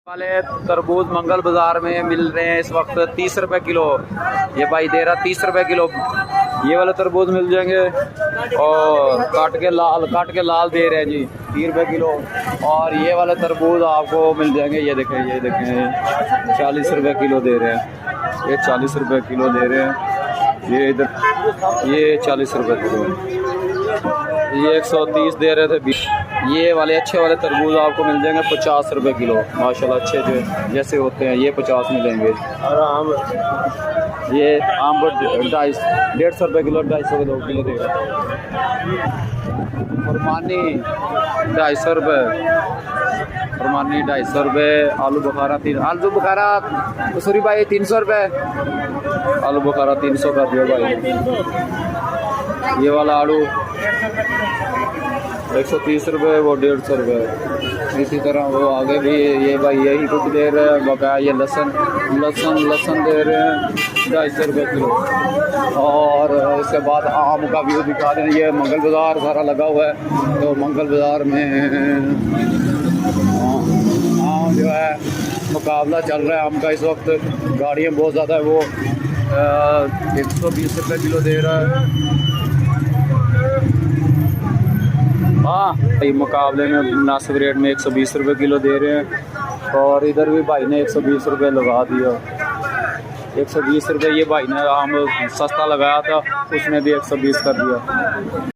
वाले तरबूज मंगल बाजार में मिल रहे हैं इस वक्त 30 रुपए किलो। ये भाई दे रहा 30 रुपए किलो। ये वाले तरबूज मिल जाएंगे और काट के लाल दे रहे हैं जी 30 रुपए किलो। और ये वाले तरबूज आपको मिल जाएंगे, ये देखें 40 रुपए किलो दे रहे हैं। ये 40 रुपए किलो दे रहे हैं। ये इधर ये 40 रुपए किलो, ये 130 दे रहे थे। ये वाले अच्छे वाले तरबूज आपको मिल जाएंगे 50 रुपए किलो। माशाल्लाह अच्छे जो जैसे होते हैं ये 50 मिलेंगे। और आम, ये आम 150 रुपए किलो, 250 के 2 किलो दे रहे हैं। फरमानी 250 रुपये, फरमानी 250 रुपये। आलू बुखारा सूरी भाई 300 रुपये। आलू बुखारा 300 का दियो भाई। ये वाला आलू 130 रुपये, वो 150 रुपये। इसी तरह वो आगे भी ये भाई यही कुछ दे रहे हैं। बकाया ये लहसुन दे रहे हैं 250 रुपये किलो। और इसके बाद आम का व्यू दिखा दें। ये मंगल बाज़ार सारा लगा हुआ है, तो मंगल बाज़ार में आम जो है मुकाबला चल रहा है आम का इस वक्त। गाड़ियाँ बहुत ज़्यादा है। वो 120 रुपये किलो दे रहा है। हाँ, मुकाबले में मुनासिब रेट में 120 रुपये किलो दे रहे हैं। और इधर भी भाई ने 120 रुपये लगा दिया। 120 रुपये ये भाई ने आम सस्ता लगाया था, उसने भी 120 कर दिया।